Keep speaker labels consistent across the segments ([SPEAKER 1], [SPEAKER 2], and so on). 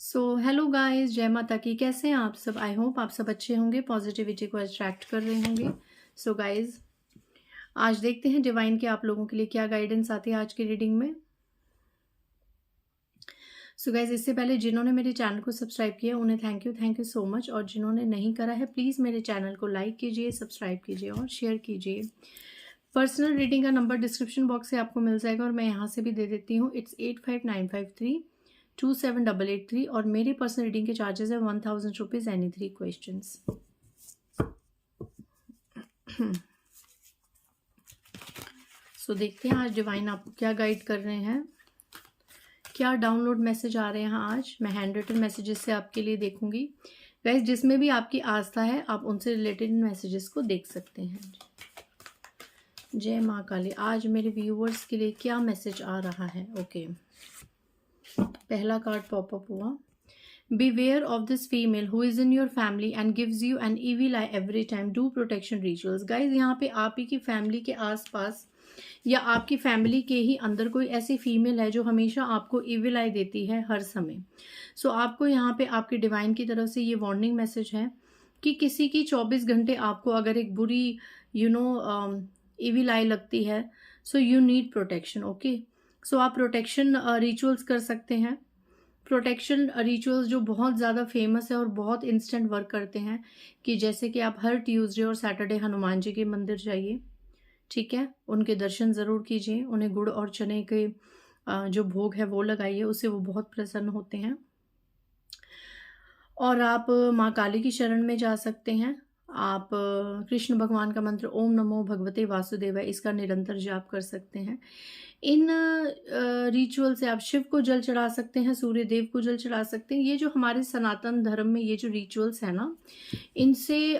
[SPEAKER 1] Hello guys, जय माता की। कैसे हैं आप सब? आई होप आप सब अच्छे होंगे, पॉजिटिविटी को अट्रैक्ट कर रहे होंगे। गाइस, आज देखते हैं डिवाइन के आप लोगों के लिए क्या गाइडेंस आती है आज की रीडिंग में। गाइस, इससे पहले जिन्होंने मेरे चैनल को सब्सक्राइब किया उन्हें थैंक यू सो मच। और जिन्होंने नहीं करा है प्लीज़ मेरे चैनल को लाइक कीजिए, सब्सक्राइब कीजिए और शेयर कीजिए। पर्सनल रीडिंग का नंबर डिस्क्रिप्शन बॉक्स से आपको मिल जाएगा और मैं यहाँ से भी दे देती हूँ। इट्स 8595327883 और मेरी पर्सनल रीडिंग के चार्जेस है 1000 रुपीज़ एनी 3 क्वेश्चंस। देखते हैं आज डिवाइन आपको क्या गाइड कर रहे हैं, क्या डाउनलोड मैसेज आ रहे हैं आज। मैं हैंड रिटन मैसेजेस से आपके लिए देखूंगी। गाइस, जिसमें भी आपकी आस्था है आप उनसे रिलेटेड मैसेजेस को देख सकते हैं। जय माँ काली, आज मेरे व्यूअर्स के लिए क्या मैसेज आ रहा है। ओके, पहला कार्ड पॉपअप हुआ। Beware of this female who is in your family and gives you an evil eye every time. Do protection rituals. Guys, यहाँ पे आप ही की फैमिली के आसपास या आपकी फैमिली के ही अंदर कोई ऐसी फीमेल है जो हमेशा आपको इविल आई देती है हर समय। आपको यहाँ पे आपके डिवाइन की तरफ से ये वार्निंग मैसेज है कि किसी की 24 घंटे आपको अगर एक बुरी इविल आई लगती है, यू नीड प्रोटेक्शन। ओके, आप प्रोटेक्शन रिचुअल्स कर सकते हैं। प्रोटेक्शन रिचुअल्स जो बहुत ज़्यादा फेमस है और बहुत इंस्टेंट वर्क करते हैं, कि जैसे कि आप हर ट्यूसडे और सैटरडे हनुमान जी के मंदिर जाइए, ठीक है, उनके दर्शन ज़रूर कीजिए, उन्हें गुड़ और चने के जो भोग है वो लगाइए, उससे वो बहुत प्रसन्न होते हैं। और आप माँ काली की शरण में जा सकते हैं। आप कृष्ण भगवान का मंत्र ओम नमो भगवते वासुदेवाय, इसका निरंतर जाप कर सकते हैं। इन रिचुअल से आप शिव को जल चढ़ा सकते हैं, सूर्य देव को जल चढ़ा सकते हैं। ये जो हमारे सनातन धर्म में ये जो रिचुअल्स है ना, इनसे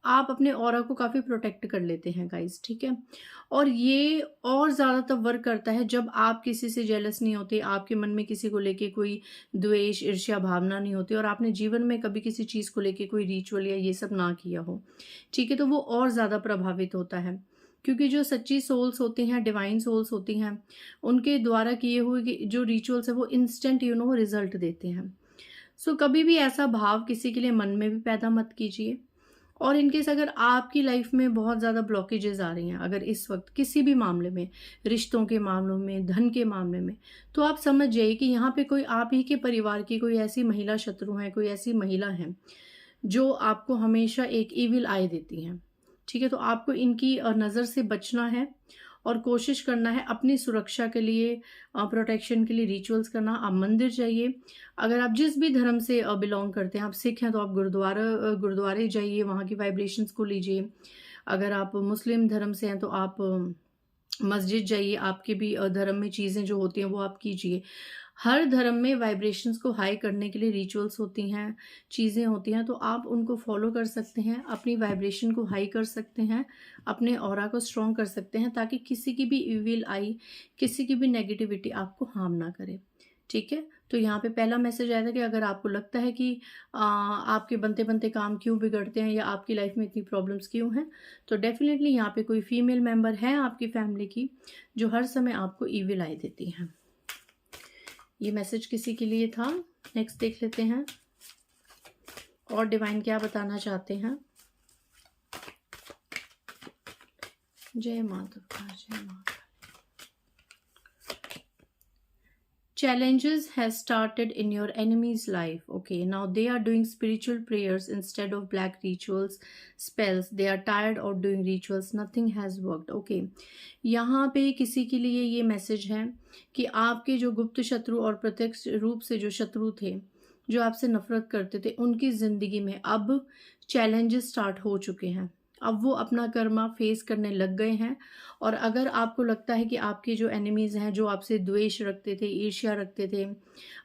[SPEAKER 1] आप अपने ऑरा को काफ़ी प्रोटेक्ट कर लेते हैं गाइस, ठीक है। और ये और ज़्यादा तब वर्क करता है जब आप किसी से जेलस नहीं होते, आपके मन में किसी को लेके कोई द्वेष ईर्ष्या भावना नहीं होती, और आपने जीवन में कभी किसी चीज़ को लेके कोई रिचुअल या ये सब ना किया हो, ठीक है, तो वो और ज़्यादा प्रभावित होता है। क्योंकि जो सच्ची सोल्स होती हैं, डिवाइन सोल्स होती हैं, उनके द्वारा किए हुए जो रिचुअल्स है वो इंस्टेंट रिजल्ट देते हैं। कभी भी ऐसा भाव किसी के लिए मन में भी पैदा मत कीजिए। और इनकेस अगर आपकी लाइफ में बहुत ज़्यादा ब्लॉकेजेस आ रही हैं, अगर इस वक्त किसी भी मामले में, रिश्तों के मामलों में, धन के मामले में, तो आप समझ जाइए कि यहाँ पे कोई आप ही के परिवार की कोई ऐसी महिला शत्रु है, कोई ऐसी महिला है जो आपको हमेशा एक इविल आई देती हैं, ठीक है। तो आपको इनकी नज़र से बचना है और कोशिश करना है अपनी सुरक्षा के लिए, प्रोटेक्शन के लिए रिचुअल्स करना। आप मंदिर जाइए, अगर आप जिस भी धर्म से बिलोंग करते हैं, आप सिख हैं तो आप गुरुद्वारे जाइए, वहाँ की वाइब्रेशंस को लीजिए। अगर आप मुस्लिम धर्म से हैं तो आप मस्जिद जाइए, आपके भी धर्म में चीज़ें जो होती हैं वो आप कीजिए। हर धर्म में वाइब्रेशंस को हाई करने के लिए रिचुअल्स होती हैं, चीज़ें होती हैं, तो आप उनको फॉलो कर सकते हैं, अपनी वाइब्रेशन को हाई कर सकते हैं, अपने ऑरा को स्ट्रॉन्ग कर सकते हैं, ताकि किसी की भी इविल आई, किसी की भी नेगेटिविटी आपको हार्म ना करे, ठीक है। तो यहाँ पे पहला मैसेज आया था कि अगर आपको लगता है कि आपके बनते बनते काम क्यों बिगड़ते हैं या आपकी लाइफ में इतनी प्रॉब्लम्स क्यों हैं, तो डेफिनेटली यहाँ पे कोई फीमेल मेंबर है आपकी फैमिली की जो हर समय आपको इविल आई देती हैं। ये मैसेज किसी के लिए था। नेक्स्ट देख लेते हैं और डिवाइन क्या बताना चाहते हैं। जय माँ दुर्गा, जय माँ। Challenges has started in your enemy's life. Okay, now they are doing spiritual prayers instead of black rituals, spells. They are tired of doing rituals. Nothing has worked. Okay, यहाँ पे किसी के लिए ये मैसेज है कि आपके जो गुप्त शत्रु और प्रत्यक्ष रूप से जो शत्रु थे, जो आपसे नफरत करते थे, उनकी ज़िंदगी में अब चैलेंजेस स्टार्ट हो चुके हैं। अब वो अपना कर्मा फेस करने लग गए हैं। और अगर आपको लगता है कि आपके जो एनिमीज़ हैं, जो आपसे द्वेष रखते थे, ईर्ष्या रखते थे,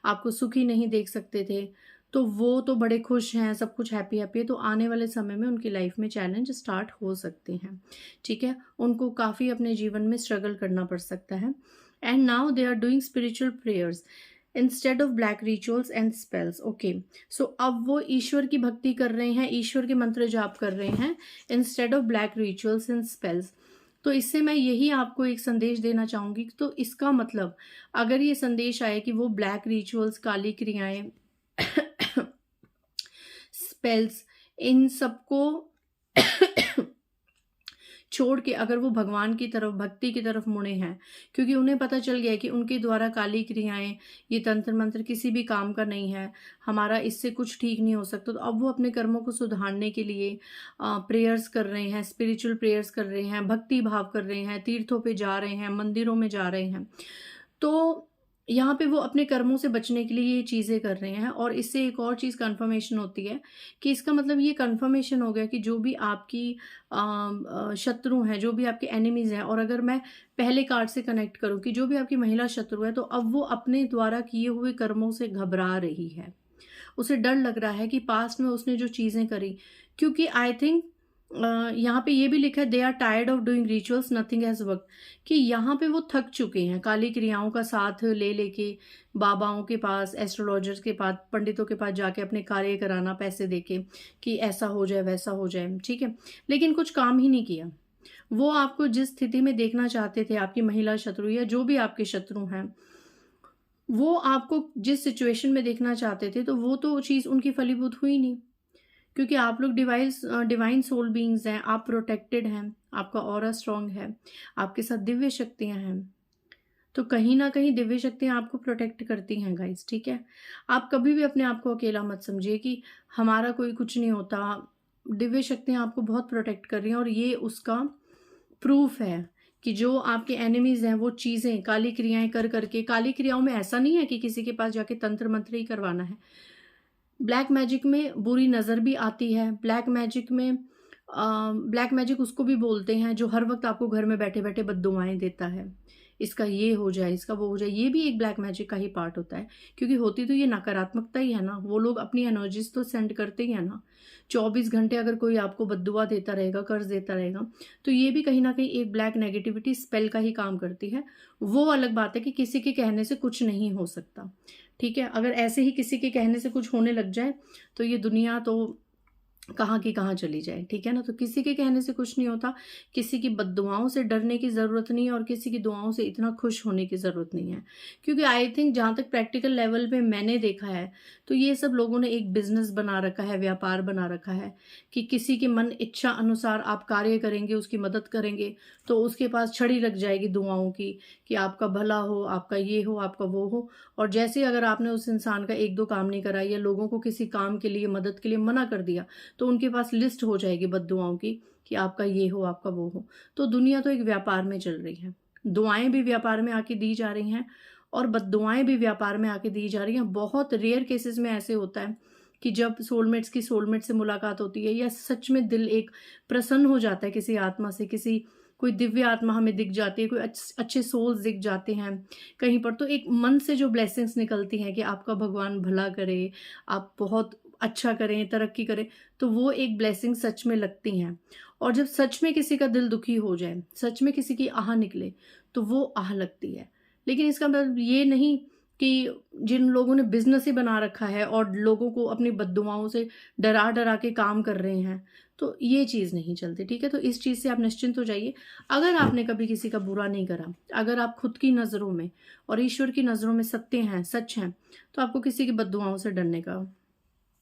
[SPEAKER 1] आपको सुखी नहीं देख सकते थे, तो वो तो बड़े खुश हैं, सब कुछ हैप्पी है, तो आने वाले समय में उनकी लाइफ में चैलेंज स्टार्ट हो सकते हैं, ठीक है। उनको काफ़ी अपने जीवन में स्ट्रगल करना पड़ सकता है। And now they are doing spiritual prayers instead of black rituals and spells. Okay, अब वो ईश्वर की भक्ति कर रहे हैं, ईश्वर के मंत्र जाप कर रहे हैं instead of black rituals and spells. तो इससे मैं यही आपको एक संदेश देना चाहूँगी। तो इसका मतलब अगर ये संदेश आए कि वो ब्लैक रिचुअल्स, काली क्रियाएं स्पेल्स, इन सबको छोड़ के अगर वो भगवान की तरफ, भक्ति की तरफ मुड़े हैं, क्योंकि उन्हें पता चल गया है कि उनके द्वारा काली क्रियाएं, ये तंत्र मंत्र किसी भी काम का नहीं है, हमारा इससे कुछ ठीक नहीं हो सकता, तो अब वो अपने कर्मों को सुधारने के लिए प्रेयर्स कर रहे हैं, स्पिरिचुअल प्रेयर्स कर रहे हैं, भक्ति भाव कर रहे हैं, तीर्थों पे जा रहे हैं, मंदिरों में जा रहे हैं। तो यहाँ पे वो अपने कर्मों से बचने के लिए ये चीज़ें कर रहे हैं। और इससे एक और चीज़ कन्फर्मेशन होती है कि इसका मतलब ये कन्फर्मेशन हो गया कि जो भी आपकी शत्रु हैं, जो भी आपके एनिमीज़ हैं, और अगर मैं पहले कार्ड से कनेक्ट करूँ कि जो भी आपकी महिला शत्रु है, तो अब वो अपने द्वारा किए हुए कर्मों से घबरा रही है। उसे डर लग रहा है कि पास्ट में उसने जो चीज़ें करी, क्योंकि आई थिंक यहाँ पे ये भी लिखा है they are tired of doing rituals nothing has work, कि यहाँ पे वो थक चुके हैं काली क्रियाओं का साथ ले लेके बाबाओं के पास, एस्ट्रोलॉजर्स के पास, पंडितों के पास जाके अपने कार्य कराना पैसे देके कि ऐसा हो जाए वैसा हो जाए, ठीक है, लेकिन कुछ काम ही नहीं किया। वो आपको जिस स्थिति में देखना चाहते थे, आपकी महिला शत्रु या जो भी आपके शत्रु हैं, वो आपको जिस सिचुएशन में देखना चाहते थे, तो वो तो चीज़ उनकी फलीभूत हुई नहीं, क्योंकि आप लोग डिवाइन सोल बीइंग्स हैं, आप प्रोटेक्टेड हैं, आपका ऑरा स्ट्रांग है, आपके साथ दिव्य शक्तियां हैं। तो कहीं ना कहीं दिव्य शक्तियां आपको प्रोटेक्ट करती हैं गाइस, ठीक है। आप कभी भी अपने आप को अकेला मत समझिए कि हमारा कोई कुछ नहीं होता। दिव्य शक्तियां आपको बहुत प्रोटेक्ट कर रही हैं, और ये उसका प्रूफ है कि जो आपके एनिमीज हैं वो चीज़ें काली क्रियाएं कर करके, काली क्रियाओं में ऐसा नहीं है कि किसी के पास जाके तंत्र मंत्र ही करवाना है। ब्लैक मैजिक में बुरी नज़र भी आती है। ब्लैक मैजिक में ब्लैक मैजिक उसको भी बोलते हैं जो हर वक्त आपको घर में बैठे बैठे बद्दुआएं देता है, इसका ये हो जाए, इसका वो हो जाए, ये भी एक ब्लैक मैजिक का ही पार्ट होता है, क्योंकि होती तो ये नकारात्मकता ही है ना। वो लोग अपनी एनर्जीज तो सेंड करते ही है ना। 24 घंटे अगर कोई आपको बद्दुआ देता रहेगा, कर्ज देता रहेगा, तो ये भी कहीं ना कहीं एक ब्लैक नेगेटिविटी स्पेल का ही काम करती है। वो अलग बात है कि किसी के कहने से कुछ नहीं हो सकता, ठीक है। अगर ऐसे ही किसी के कहने से कुछ होने लग जाए तो ये दुनिया तो कहाँ की कहाँ चली जाए, ठीक है ना। तो किसी के कहने से कुछ नहीं होता, किसी की बद्दुआओं से डरने की ज़रूरत नहीं है, और किसी की दुआओं से इतना खुश होने की ज़रूरत नहीं है। क्योंकि आई थिंक जहाँ तक प्रैक्टिकल लेवल पे मैंने देखा है, तो ये सब लोगों ने एक बिजनेस बना रखा है, व्यापार बना रखा है कि किसी के मन इच्छा अनुसार आप कार्य करेंगे, उसकी मदद करेंगे, तो उसके पास छड़ी लग जाएगी दुआओं की कि आपका भला हो, आपका ये हो, आपका वो हो। और जैसे अगर आपने उस इंसान का एक दो काम नहीं करा या लोगों को किसी काम के लिए, मदद के लिए मना कर दिया, तो उनके पास लिस्ट हो जाएगी बद्दुआओं की कि आपका ये हो, आपका वो हो। तो दुनिया तो एक व्यापार में चल रही है। दुआएं भी व्यापार में आके दी जा रही हैं, और बद्दुआएं भी व्यापार में आके दी जा रही हैं। बहुत रेयर केसेस में ऐसे होता है कि जब सोलमेट्स की सोलमेट से मुलाकात होती है, या सच में दिल एक प्रसन्न हो जाता है किसी आत्मा से, किसी कोई दिव्य आत्मा हमें दिख जाती है, कोई अच्छे सोल्स दिख जाते हैं कहीं पर, तो एक मन से जो ब्लेसिंग्स निकलती हैं कि आपका भगवान भला करे, आप बहुत अच्छा करें, तरक्की करें, तो वो एक ब्लेसिंग सच में लगती हैं। और जब सच में किसी का दिल दुखी हो जाए, सच में किसी की आह निकले, तो वो आह लगती है। लेकिन इसका मतलब ये नहीं कि जिन लोगों ने बिजनेस ही बना रखा है और लोगों को अपनी बद्दुआओं से डरा डरा के काम कर रहे हैं, तो ये चीज़ नहीं चलती, ठीक है। तो इस चीज़ से आप निश्चिंत हो जाइए। अगर आपने कभी किसी का बुरा नहीं करा, अगर आप खुद की नज़रों में और ईश्वर की नज़रों में सत्य हैं, सच हैं, तो आपको किसी की बद्दुआओं से डरने का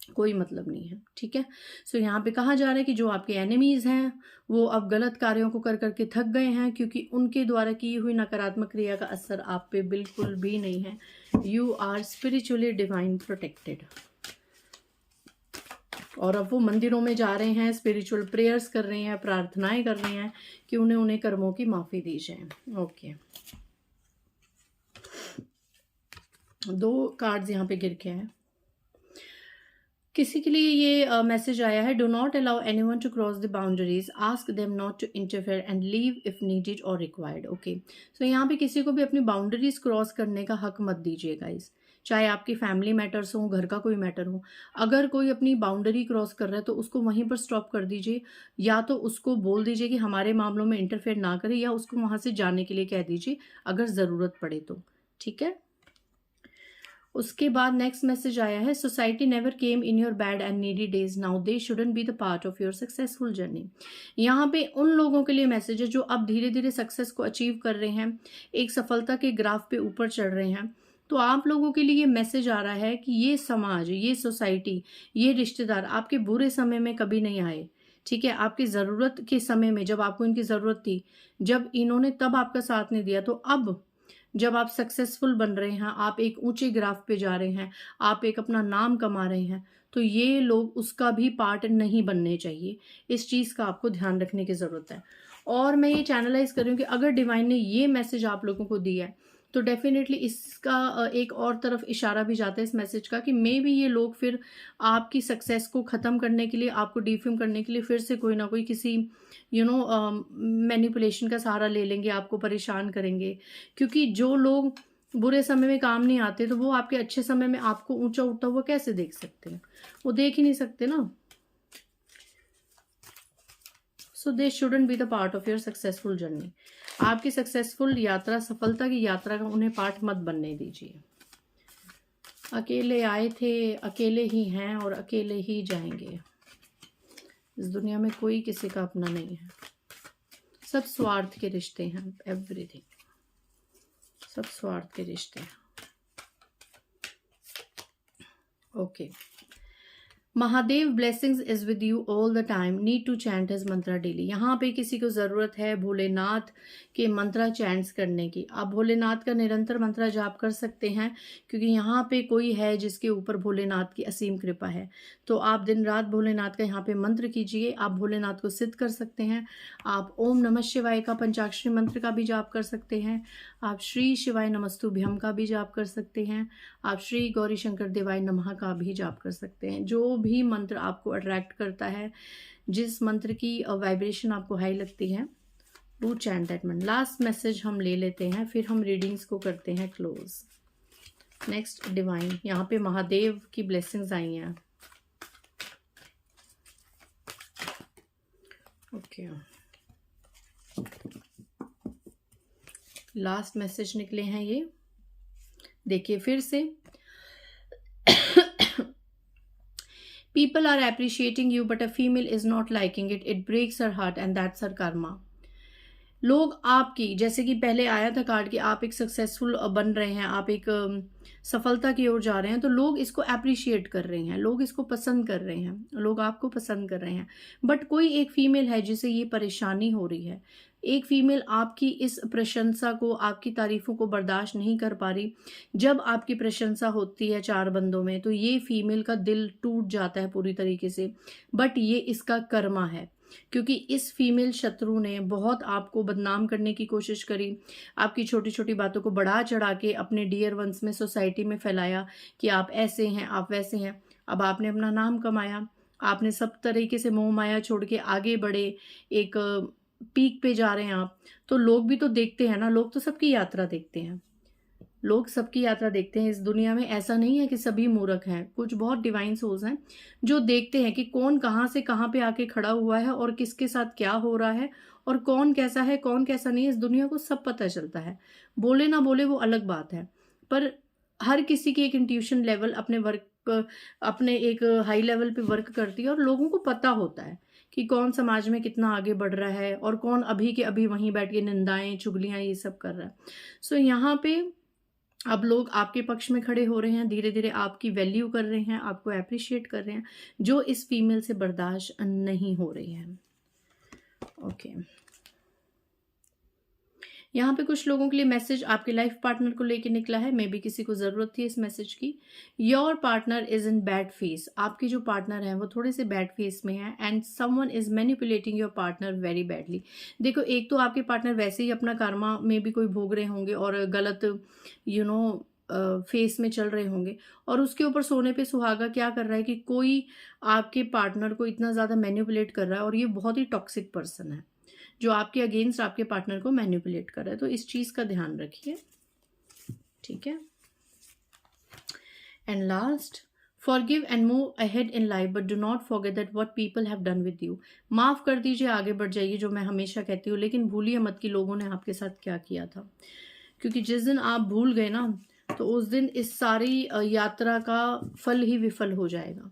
[SPEAKER 1] कोई मतलब नहीं है, ठीक है। सो यहाँ पे कहा जा रहा है कि जो आपके एनिमीज हैं वो अब गलत कार्यों को कर करके थक गए हैं, क्योंकि उनके द्वारा की हुई नकारात्मक क्रिया का असर आप पे बिल्कुल भी नहीं है। You are spiritually divine protected. और अब वो मंदिरों में जा रहे हैं, स्पिरिचुअल प्रेयर्स कर रहे हैं, प्रार्थनाएं कर रहे हैं कि उन्हें कर्मों की माफी दी जाए। ओके, 2 कार्ड्स यहाँ पे गिर के हैं। किसी के लिए ये मैसेज आया है, do not allow anyone to cross the boundaries, ask them not to interfere and leave if needed और रिक्वायर्ड। ओके, सो यहाँ पे किसी को भी अपनी बाउंड्रीज क्रॉस करने का हक मत दीजिए गाइस, चाहे आपकी फैमिली मैटर्स हो, घर का कोई मैटर हो। अगर कोई अपनी बाउंड्री क्रॉस कर रहा है तो उसको वहीं पर स्टॉप कर दीजिए, या तो उसको बोल दीजिए कि हमारे मामलों में इंटरफेयर ना करे, या उसको वहाँ से जाने के लिए कह दीजिए अगर ज़रूरत पड़े तो, ठीक है। उसके बाद नेक्स्ट मैसेज आया है, society never came in your bad and needy days, now they shouldn't be the part of your successful journey. यहाँ पे उन लोगों के लिए मैसेज है जो अब धीरे धीरे सक्सेस को अचीव कर रहे हैं, एक सफलता के ग्राफ पे ऊपर चढ़ रहे हैं। तो आप लोगों के लिए ये मैसेज आ रहा है कि ये समाज, ये सोसाइटी, ये रिश्तेदार आपके बुरे समय में कभी नहीं आए। ठीक है, आपकी ज़रूरत के समय में जब आपको इनकी ज़रूरत थी, जब इन्होंने तब आपका साथ नहीं दिया, तो अब जब आप सक्सेसफुल बन रहे हैं, आप एक ऊंचे ग्राफ पे जा रहे हैं, आप एक अपना नाम कमा रहे हैं, तो ये लोग उसका भी पार्ट नहीं बनने चाहिए। इस चीज़ का आपको ध्यान रखने की ज़रूरत है। और मैं ये चैनलाइज कर रही हूँ कि अगर डिवाइन ने ये मैसेज आप लोगों को दिया है, तो डेफिनेटली इसका एक और तरफ इशारा भी जाता है इस मैसेज का कि मे बी ये लोग फिर आपकी सक्सेस को ख़त्म करने के लिए, आपको डिफेम करने के लिए फिर से कोई ना कोई किसी मैनिपुलेशन का सहारा ले लेंगे, आपको परेशान करेंगे। क्योंकि जो लोग बुरे समय में काम नहीं आते, तो वो आपके अच्छे समय में आपको ऊंचा उठता हुआ कैसे देख सकते हैं? वो देख ही नहीं सकते ना। So they shouldn't be the part of your successful journey. आपकी सक्सेसफुल यात्रा, सफलता की यात्रा का उन्हें पार्ट मत बनने दीजिए। अकेले आए थे, अकेले ही हैं और अकेले ही जाएंगे। इस दुनिया में कोई किसी का अपना नहीं है। सब स्वार्थ के रिश्ते हैं, एवरीथिंग, सब स्वार्थ के रिश्ते हैं। Okay, Mahadev blessings is with you all the time, need to chant his mantra daily. यहाँ पे किसी को ज़रूरत है भोलेनाथ के मंत्रा चैंट्स करने की, आप भोलेनाथ का निरंतर मंत्रा जाप कर सकते हैं, क्योंकि यहाँ पे कोई है जिसके ऊपर भोलेनाथ की असीम कृपा है। तो आप दिन रात भोलेनाथ का यहाँ पे मंत्र कीजिए। आप भोलेनाथ को सिद्ध कर सकते हैं। आप ओम नमः शिवाय का पंचाक्षरी मंत्र का भी जाप कर सकते हैं। आप श्री शिवाय नमस्तुभ्यम का भी जाप कर सकते हैं। आप श्री गौरी शंकर देवाय नमः का भी जाप कर सकते हैं। जो भी मंत्र आपको अट्रैक्ट करता है, जिस मंत्र की वाइब्रेशन आपको हाई लगती है, डू चैंट दैट मंत्र। लास्ट मैसेज हम ले लेते हैं, फिर हम रीडिंग्स को करते हैं क्लोज। नेक्स्ट डिवाइन, यहाँ पे महादेव की ब्लेसिंग्स आई हैं। ओके, लास्ट मैसेज निकले हैं ये, देखिए फिर से। People are appreciating you, but a female is not liking it. It breaks her heart and that's her karma. लोग आपकी, जैसे कि पहले आया था कार्ड कि आप एक सक्सेसफुल बन रहे हैं, आप एक सफलता की ओर जा रहे हैं, तो लोग इसको अप्रिशिएट कर रहे हैं, लोग इसको पसंद कर रहे हैं, लोग आपको पसंद कर रहे हैं। बट कोई एक फीमेल है जिसे ये परेशानी हो रही है। एक फीमेल आपकी इस प्रशंसा को, आपकी तारीफों को बर्दाश्त नहीं कर पा रही। जब आपकी प्रशंसा होती है चार बंदों में, तो ये फीमेल का दिल टूट जाता है पूरी तरीके से। बट ये इसका कर्मा है, क्योंकि इस फीमेल शत्रु ने बहुत आपको बदनाम करने की कोशिश करी, आपकी छोटी छोटी बातों को बढ़ा चढ़ा के अपने डियर वंस में, सोसाइटी में फैलाया कि आप ऐसे हैं, आप वैसे हैं। अब आपने अपना नाम कमाया, आपने सब तरीके से मोह माया छोड़ के आगे बढ़े, एक पीक पे जा रहे हैं आप, तो लोग भी तो देखते हैं ना, लोग तो सबकी यात्रा देखते हैं, लोग सबकी यात्रा देखते हैं। इस दुनिया में ऐसा नहीं है कि सभी मूर्ख हैं, कुछ बहुत डिवाइन सोल्स हैं जो देखते हैं कि कौन कहाँ से कहाँ पे आके खड़ा हुआ है और किसके साथ क्या हो रहा है और कौन कैसा है, कौन कैसा नहीं है। इस दुनिया को सब पता चलता है, बोले ना बोले वो अलग बात है, पर हर किसी की एक इंट्यूशन लेवल अपने वर्क, अपने एक हाई लेवल पे वर्क करती है और लोगों को पता होता है कि कौन समाज में कितना आगे बढ़ रहा है और कौन अभी के अभी वहीं बैठ के निंदाएं, चुगलियां, ये सब कर रहा है। सो यहाँ पे अब लोग आपके पक्ष में खड़े हो रहे हैं, धीरे धीरे आपकी वैल्यू कर रहे हैं, आपको अप्रिशिएट कर रहे हैं, जो इस फीमेल से बर्दाश्त नहीं हो रही है। ओके, यहाँ पे कुछ लोगों के लिए मैसेज आपके लाइफ पार्टनर को लेके निकला है, मे बी किसी को जरूरत थी इस मैसेज की। Your partner is in bad face, आपके जो पार्टनर है वो थोड़े से बैड फेस में है, and someone is manipulating your partner very badly. देखो, एक तो आपके पार्टनर वैसे ही अपना कर्मा में भी कोई भोग रहे होंगे और गलत फेस में चल रहे होंगे, और उसके ऊपर सोने पे सुहागा क्या कर रहा है कि कोई आपके पार्टनर को इतना ज़्यादा मैनिपुलेट कर रहा है, और ये बहुत ही टॉक्सिक पर्सन है जो आपके अगेंस्ट आपके पार्टनर को मैनिपुलेट कर रहा है। तो इस चीज़ का ध्यान रखिए, ठीक है। And last, forgive and move ahead in life, but do not forget that what people have done with you. माफ़ कर दीजिए, आगे बढ़ जाइए, जो मैं हमेशा कहती हूँ, लेकिन भूलिए मत कि लोगों ने आपके साथ क्या किया था, क्योंकि जिस दिन आप भूल गए ना, तो उस दिन इस सारी यात्रा का फल ही विफल हो जाएगा।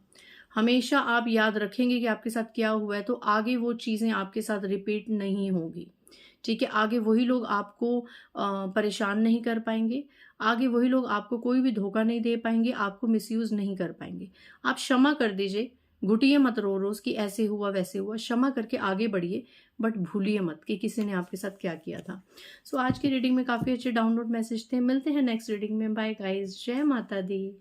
[SPEAKER 1] हमेशा आप याद रखेंगे कि आपके साथ क्या हुआ है, तो आगे वो चीज़ें आपके साथ रिपीट नहीं होगी, ठीक है। आगे वही लोग आपको परेशान नहीं कर पाएंगे, आगे वही लोग आपको कोई भी धोखा नहीं दे पाएंगे, आपको मिसयूज़ नहीं कर पाएंगे। आप क्षमा कर दीजिए, घुटिए मत रो रोज़ कि ऐसे हुआ वैसे हुआ, क्षमा करके आगे बढ़िए, बट भूलिए मत कि किसी ने आपके साथ क्या किया था। सो आज की रीडिंग में काफ़ी अच्छे डाउनलोड मैसेज थे। मिलते हैं नेक्स्ट रीडिंग में। बाय गाइस, जय माता दी।